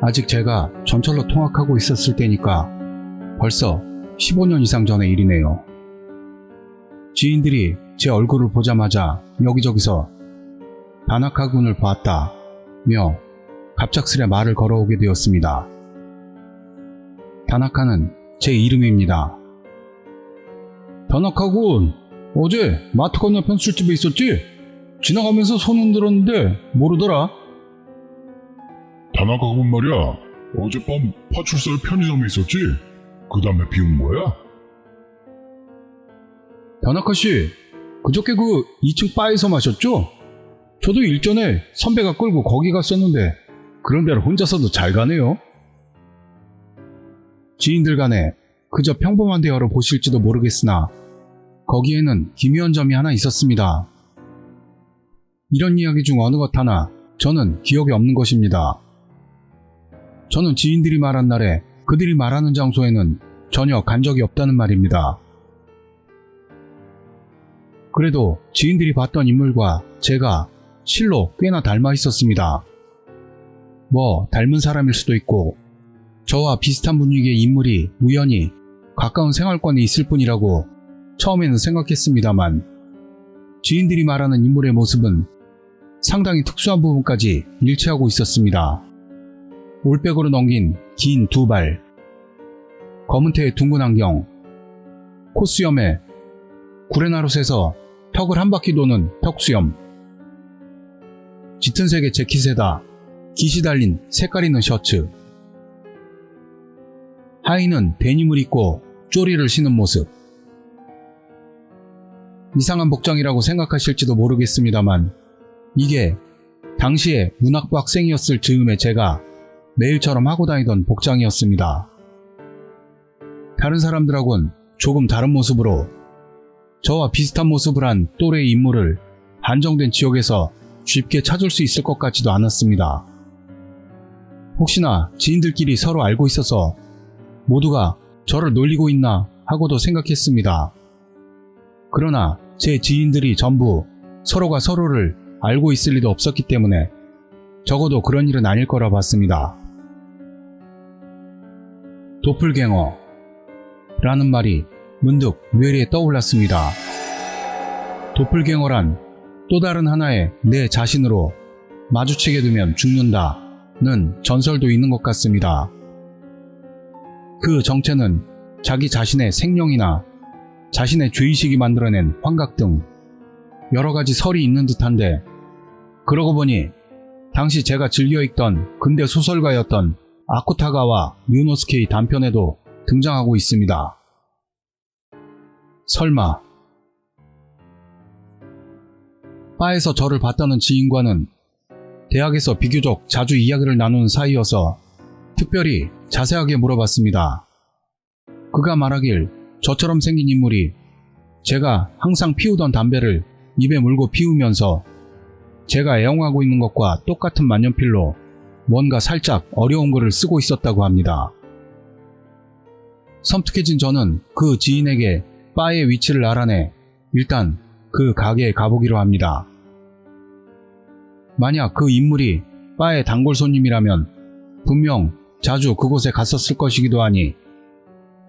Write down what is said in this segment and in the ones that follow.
아직 제가 전철로 통학하고 있었을 때니까 벌써 15년 이상 전의 일이네요. 지인들이 제 얼굴을 보자마자 여기저기서 다나카군을 보았다며 갑작스레 말을 걸어오게 되었습니다. 다나카는 제 이름입니다. 다나카군, 어제 마트 건너편 술집에 있었지? 지나가면서 손 흔들었는데 모르더라. 다나카군 말이야. 어젯밤 파출소에 편의점에 있었지? 그 다음에 비운 거야? 다나카씨, 그저께 그 2층 바에서 마셨죠? 저도 일전에 선배가 끌고 거기 갔었는데 그런 데를 혼자서도 잘 가네요. 지인들 간에 그저 평범한 대화로 보실지도 모르겠으나 거기에는 기묘한 점이 하나 있었습니다. 이런 이야기 중 어느 것 하나 저는 기억이 없는 것입니다. 저는 지인들이 말한 날에 그들이 말하는 장소에는 전혀 간 적이 없다는 말입니다. 그래도 지인들이 봤던 인물과 제가 실로 꽤나 닮아 있었습니다. 뭐 닮은 사람일 수도 있고 저와 비슷한 분위기의 인물이 우연히 가까운 생활권에 있을 뿐이라고 처음에는 생각했습니다만 지인들이 말하는 인물의 모습은 상당히 특수한 부분까지 일치하고 있었습니다. 올백으로 넘긴 긴 두 발, 검은 태의 둥근 안경, 콧수염에 구레나룻에서 턱을 한 바퀴 도는 턱수염, 짙은 색의 재킷에다 깃이 달린 색깔 있는 셔츠, 하의는 데님을 입고 쪼리를 신은 모습. 이상한 복장이라고 생각하실지도 모르겠습니다만 이게 당시에 문학부 학생이었을 즈음에 제가 매일처럼 하고 다니던 복장이었습니다. 다른 사람들하고는 조금 다른 모습으로 저와 비슷한 모습을 한 또래의 인물을 한정된 지역에서 쉽게 찾을 수 있을 것 같지도 않았습니다. 혹시나 지인들끼리 서로 알고 있어서 모두가 저를 놀리고 있나 하고도 생각했습니다. 그러나 제 지인들이 전부 서로가 서로를 알고 있을 리도 없었기 때문에 적어도 그런 일은 아닐 거라 봤습니다. 도플갱어 라는 말이 문득 뇌리에 떠올랐습니다. 도플갱어란 또 다른 하나의 내 자신으로 마주치게 되면 죽는다는 전설도 있는 것 같습니다. 그 정체는 자기 자신의 생명이나 자신의 죄의식이 만들어낸 환각 등 여러가지 설이 있는 듯한데 그러고 보니 당시 제가 즐겨 읽던 근대 소설가였던 아쿠타가와 류노스케의 단편에도 등장하고 있습니다. 설마 바에서 저를 봤다는 지인과는 대학에서 비교적 자주 이야기를 나누는 사이여서 특별히 자세하게 물어봤습니다. 그가 말하길 저처럼 생긴 인물이 제가 항상 피우던 담배를 입에 물고 피우면서 제가 애용하고 있는 것과 똑같은 만년필로 뭔가 살짝 어려운 글을 쓰고 있었다고 합니다. 섬뜩해진 저는 그 지인에게 바의 위치를 알아내 일단 그 가게에 가보기로 합니다. 만약 그 인물이 바의 단골 손님이라면 분명 자주 그곳에 갔었을 것이기도 하니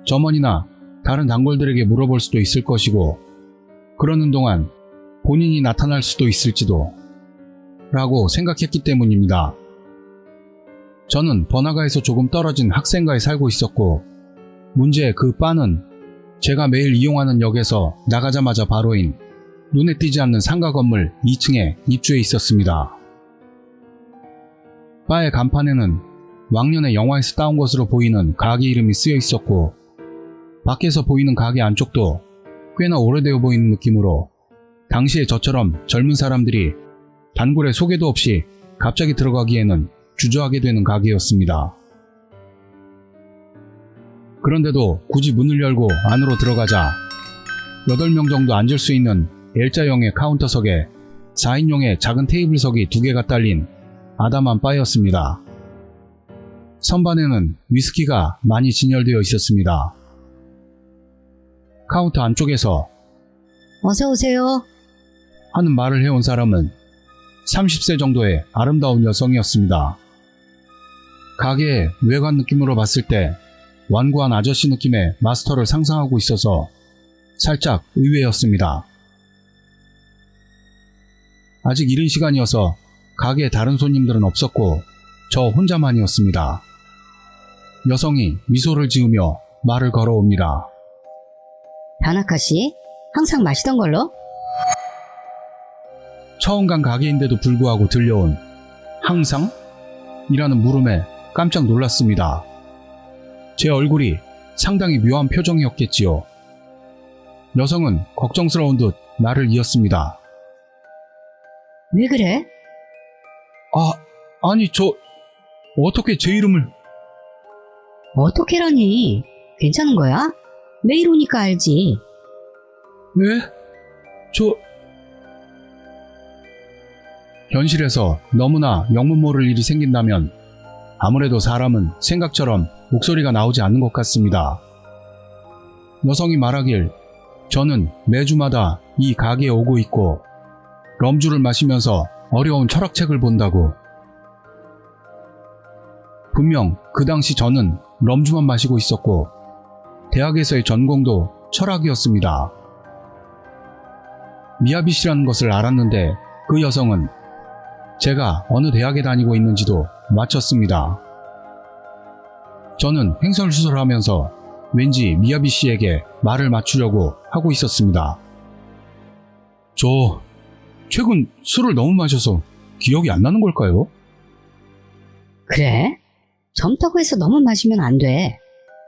점원이나 다른 단골들에게 물어볼 수도 있을 것이고 그러는 동안 본인이 나타날 수도 있을지도 라고 생각했기 때문입니다. 저는 번화가에서 조금 떨어진 학생가에 살고 있었고 문제의 그 바는 제가 매일 이용하는 역에서 나가자마자 바로인 눈에 띄지 않는 상가 건물 2층에 입주해 있었습니다. 바의 간판에는 왕년의 영화에서 따온 것으로 보이는 가게 이름이 쓰여 있었고 밖에서 보이는 가게 안쪽도 꽤나 오래되어 보이는 느낌으로 당시에 저처럼 젊은 사람들이 단골에 소개도 없이 갑자기 들어가기에는 주저하게 되는 가게였습니다. 그런데도 굳이 문을 열고 안으로 들어가자 8명 정도 앉을 수 있는 L자형의 카운터석에 4인용의 작은 테이블석이 2개가 딸린 아담한 바였습니다. 선반에는 위스키가 많이 진열되어 있었습니다. 카운터 안쪽에서 어서 오세요 하는 말을 해온 사람은 30세 정도의 아름다운 여성이었습니다. 가게의 외관 느낌으로 봤을 때 완고한 아저씨 느낌의 마스터를 상상하고 있어서 살짝 의외였습니다. 아직 이른 시간이어서 가게에 다른 손님들은 없었고 저 혼자만이었습니다. 여성이 미소를 지으며 말을 걸어옵니다. 다나카 씨, 항상 마시던 걸로? 처음 간 가게인데도 불구하고 들려온 항상? 이라는 물음에 깜짝 놀랐습니다. 제 얼굴이 상당히 묘한 표정이었겠지요. 여성은 걱정스러운 듯 말을 이었습니다. 왜 그래? 아니 어떻게 제 이름을... 어떻게라니? 괜찮은 거야? 매일 오니까 알지. 왜? 현실에서 너무나 영문 모를 일이 생긴다면 아무래도 사람은 생각처럼 목소리가 나오지 않는 것 같습니다. 여성이 말하길 저는 매주마다 이 가게에 오고 있고 럼주를 마시면서 어려운 철학책을 본다고. 분명 그 당시 저는 럼주만 마시고 있었고 대학에서의 전공도 철학이었습니다. 미야비시라는 것을 알았는데 그 여성은 제가 어느 대학에 다니고 있는지도 맞췄습니다. 저는 횡설수설하면서 왠지 미야비씨에게 말을 맞추려고 하고 있었습니다. 저 최근 술을 너무 마셔서 기억이 안 나는 걸까요? 그래? 젊다고 해서 너무 마시면 안 돼.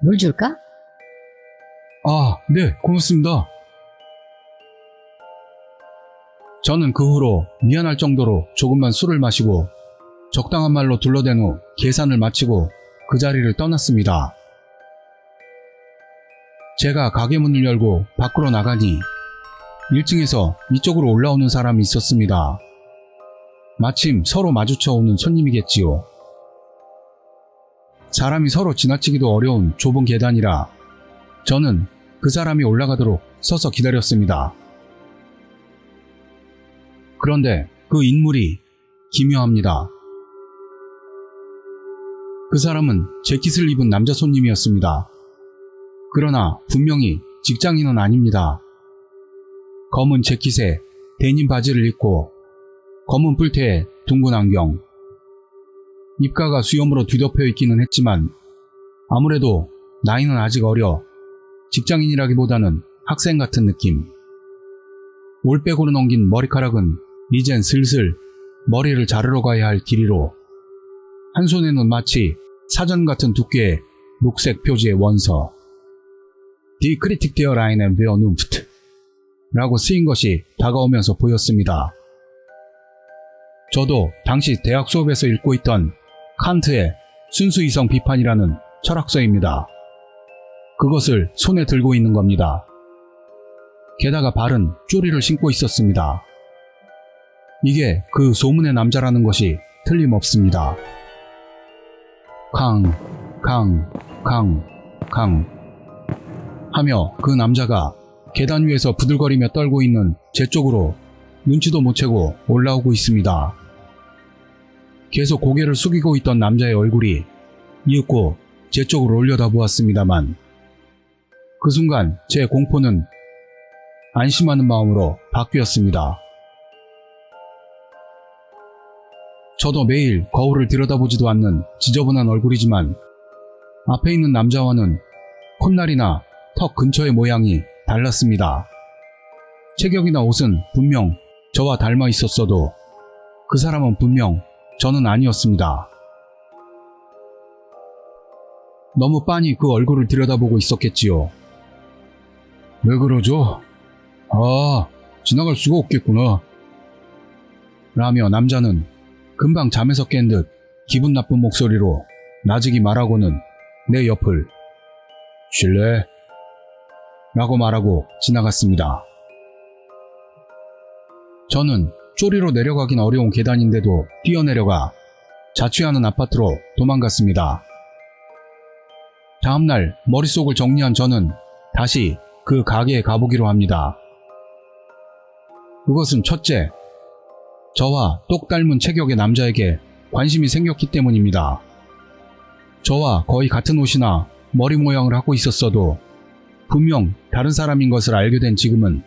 물 줄까? 네, 고맙습니다. 저는 그 후로 미안할 정도로 조금만 술을 마시고 적당한 말로 둘러댄 후 계산을 마치고 그 자리를 떠났습니다. 제가 가게 문을 열고 밖으로 나가니 1층에서 이쪽으로 올라오는 사람이 있었습니다. 마침 서로 마주쳐 오는 손님이겠지요. 사람이 서로 지나치기도 어려운 좁은 계단이라 저는 그 사람이 올라가도록 서서 기다렸습니다. 그런데 그 인물이 기묘합니다. 그 사람은 재킷을 입은 남자 손님이었습니다. 그러나 분명히 직장인은 아닙니다. 검은 재킷에 데님 바지를 입고 검은 뿔테에 둥근 안경, 입가가 수염으로 뒤덮여 있기는 했지만 아무래도 나이는 아직 어려 직장인이라기보다는 학생 같은 느낌. 올백으로 넘긴 머리카락은 이젠 슬슬 머리를 자르러 가야 할 길이로 한 손에는 마치 사전 같은 두께의 녹색 표지의 원서 Die Kritik der reinen Vernunft 라고 쓰인 것이 다가오면서 보였습니다. 저도 당시 대학 수업에서 읽고 있던 칸트의 순수이성 비판이라는 철학서입니다. 그것을 손에 들고 있는 겁니다. 게다가 발은 쪼리를 신고 있었습니다. 이게 그 소문의 남자라는 것이 틀림없습니다. 강 하며 그 남자가 계단 위에서 부들거리며 떨고 있는 제 쪽으로 눈치도 못 채고 올라오고 있습니다. 계속 고개를 숙이고 있던 남자의 얼굴이 이윽고 제 쪽으로 올려다보았습니다만 그 순간 제 공포는 안심하는 마음으로 바뀌었습니다. 저도 매일 거울을 들여다보지도 않는 지저분한 얼굴이지만 앞에 있는 남자와는 콧날이나 턱 근처의 모양이 달랐습니다. 체격이나 옷은 분명 저와 닮아 있었어도 그 사람은 분명 저는 아니었습니다. 너무 빤히 그 얼굴을 들여다보고 있었겠지요. 왜 그러죠? 지나갈 수가 없겠구나. 라며 남자는 금방 잠에서 깬 듯 기분 나쁜 목소리로 나직이 말하고는 내 옆을 쉴래? 라고 말하고 지나갔습니다. 저는 쪼리로 내려가긴 어려운 계단인데도 뛰어내려가 자취하는 아파트로 도망갔습니다. 다음날 머릿속을 정리한 저는 다시 그 가게에 가보기로 합니다. 그것은 첫째, 저와 똑 닮은 체격의 남자에게 관심이 생겼기 때문입니다. 저와 거의 같은 옷이나 머리 모양을 하고 있었어도 분명 다른 사람인 것을 알게 된 지금은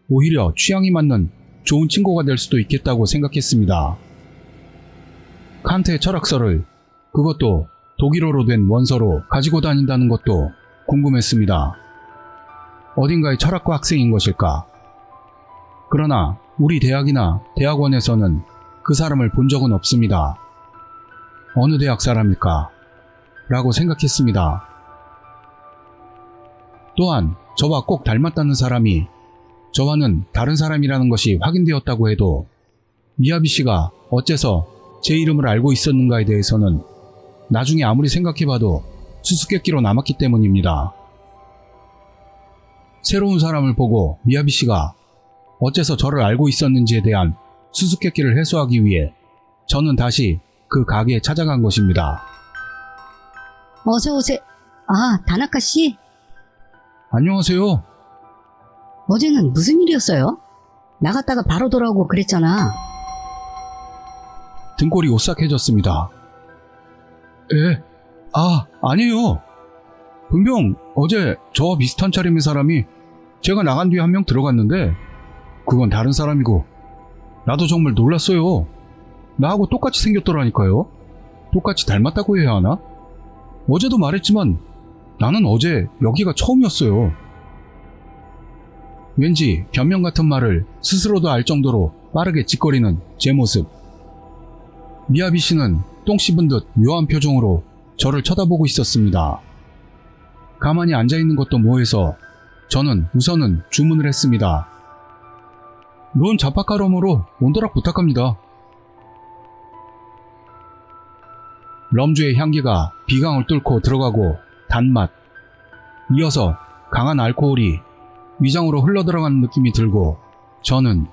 오히려 취향이 맞는 좋은 친구가 될 수도 있겠다고 생각했습니다. 칸트의 철학서를, 그것도 독일어로 된 원서로 가지고 다닌다는 것도 궁금했습니다. 어딘가의 철학과 학생인 것일까? 그러나 우리 대학이나 대학원에서는 그 사람을 본 적은 없습니다. 어느 대학 사람일까? 라고 생각했습니다. 또한 저와 꼭 닮았다는 사람이 저와는 다른 사람이라는 것이 확인되었다고 해도 미야비 씨가 어째서 제 이름을 알고 있었는가에 대해서는 나중에 아무리 생각해봐도 수수께끼로 남았기 때문입니다. 새로운 사람을 보고 미야비 씨가 어째서 저를 알고 있었는지에 대한 수수께끼를 해소하기 위해 저는 다시 그 가게에 찾아간 것입니다. 어서 오세요. 아, 다나카 씨? 안녕하세요. 어제는 무슨 일이었어요? 나갔다가 바로 돌아오고 그랬잖아. 등골이 오싹해졌습니다. 아니에요. 분명 어제 저와 비슷한 차림의 사람이 제가 나간 뒤에 한 명 들어갔는데 그건 다른 사람이고 나도 정말 놀랐어요. 나하고 똑같이 생겼더라니까요. 똑같이 닮았다고 해야 하나? 어제도 말했지만 나는 어제 여기가 처음이었어요. 왠지 변명 같은 말을 스스로도 알 정도로 빠르게 짓거리는 제 모습. 미야비 씨는 똥 씹은 듯 묘한 표정으로 저를 쳐다보고 있었습니다. 가만히 앉아있는 것도 뭐해서 저는 우선은 주문을 했습니다. 론 자파카럼으로 온도락 부탁합니다. 럼주의 향기가 비강을 뚫고 들어가고 단맛, 이어서 강한 알코올이 위장으로 흘러들어가는 느낌이 들고 저는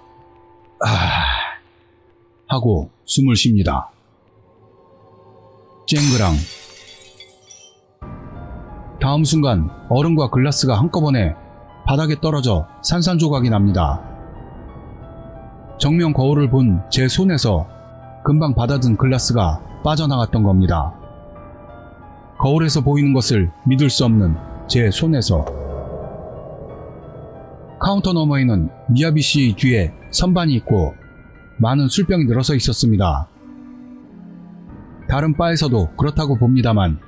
하고 숨을 쉽니다. 쨍그랑. 다음 순간 얼음과 글라스가 한꺼번에 바닥에 떨어져 산산조각이 납니다. 정면 거울을 본 제 손에서 금방 받아든 글라스가 빠져나갔던 겁니다. 거울에서 보이는 것을 믿을 수 없는 제 손에서. 카운터 너머에는 미야비 씨 뒤에 선반이 있고 많은 술병이 늘어서 있었습니다. 다른 바에서도 그렇다고 봅니다만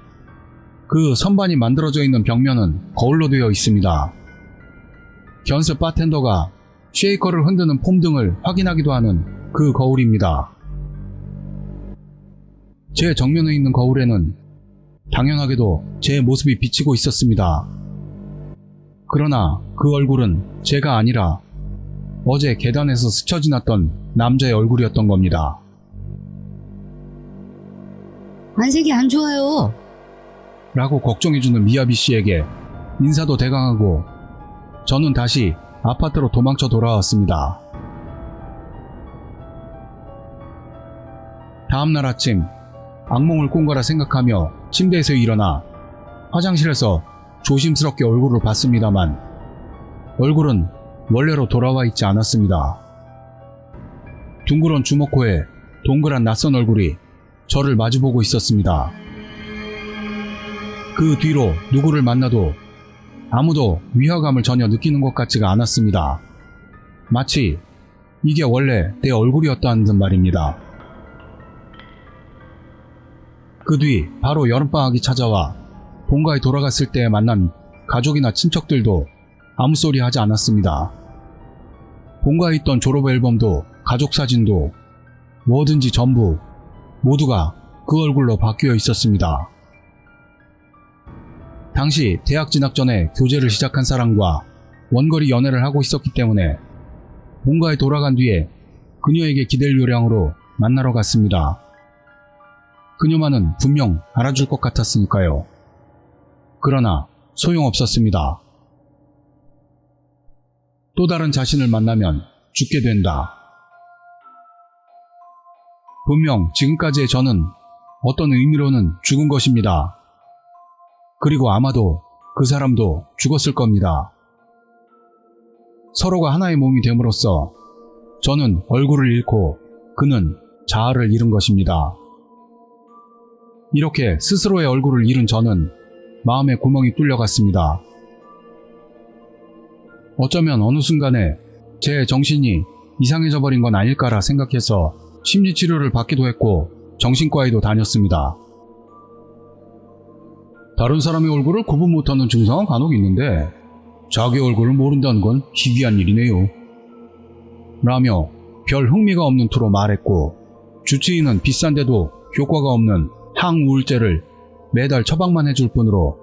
그 선반이 만들어져 있는 벽면은 거울로 되어 있습니다. 견습 바텐더가 쉐이커를 흔드는 폼 등을 확인하기도 하는 그 거울입니다. 제 정면에 있는 거울에는 당연하게도 제 모습이 비치고 있었습니다. 그러나 그 얼굴은 제가 아니라 어제 계단에서 스쳐 지났던 남자의 얼굴이었던 겁니다. 안색이 안 좋아요. 라고 걱정해주는 미야비 씨에게 인사도 대강하고 저는 다시 아파트로 도망쳐 돌아왔습니다. 다음날 아침 악몽을 꾼 거라 생각하며 침대에서 일어나 화장실에서 조심스럽게 얼굴을 봤습니다만 얼굴은 원래로 돌아와 있지 않았습니다. 둥그런 주먹코에 동그란 낯선 얼굴이 저를 마주보고 있었습니다. 그 뒤로 누구를 만나도 아무도 위화감을 전혀 느끼는 것 같지가 않았습니다. 마치 이게 원래 내 얼굴이었다는 듯 말입니다. 그 뒤 바로 여름방학이 찾아와 본가에 돌아갔을 때 만난 가족이나 친척들도 아무 소리 하지 않았습니다. 본가에 있던 졸업 앨범도 가족 사진도 뭐든지 전부 모두가 그 얼굴로 바뀌어 있었습니다. 당시 대학 진학 전에 교제를 시작한 사람과 원거리 연애를 하고 있었기 때문에 본가에 돌아간 뒤에 그녀에게 기댈 요량으로 만나러 갔습니다. 그녀만은 분명 알아줄 것 같았으니까요. 그러나 소용없었습니다. 또 다른 자신을 만나면 죽게 된다. 분명 지금까지의 저는 어떤 의미로는 죽은 것입니다. 그리고 아마도 그 사람도 죽었을 겁니다. 서로가 하나의 몸이 됨으로써 저는 얼굴을 잃고 그는 자아를 잃은 것입니다. 이렇게 스스로의 얼굴을 잃은 저는 마음에 구멍이 뚫려갔습니다. 어쩌면 어느 순간에 제 정신이 이상해져 버린 건 아닐까라 생각해서 심리치료를 받기도 했고 정신과에도 다녔습니다. 다른 사람의 얼굴을 구분 못하는 증상은 간혹 있는데 자기 얼굴을 모른다는 건 희귀한 일이네요. 라며 별 흥미가 없는 투로 말했고 주치의는 비싼데도 효과가 없는 항우울제를 매달 처방만 해줄 뿐으로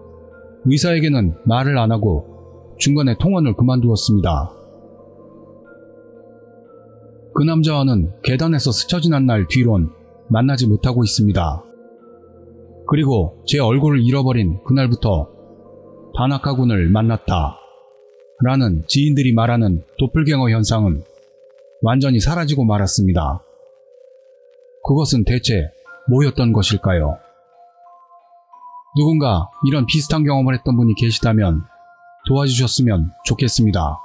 의사에게는 말을 안 하고 중간에 통원을 그만두었습니다. 그 남자와는 계단에서 스쳐 지난 날 뒤론 만나지 못하고 있습니다. 그리고 제 얼굴을 잃어버린 그날부터 다나카군을 만났다 라는 지인들이 말하는 도플갱어 현상은 완전히 사라지고 말았습니다. 그것은 대체 뭐였던 것일까요? 누군가 이런 비슷한 경험을 했던 분이 계시다면 도와주셨으면 좋겠습니다.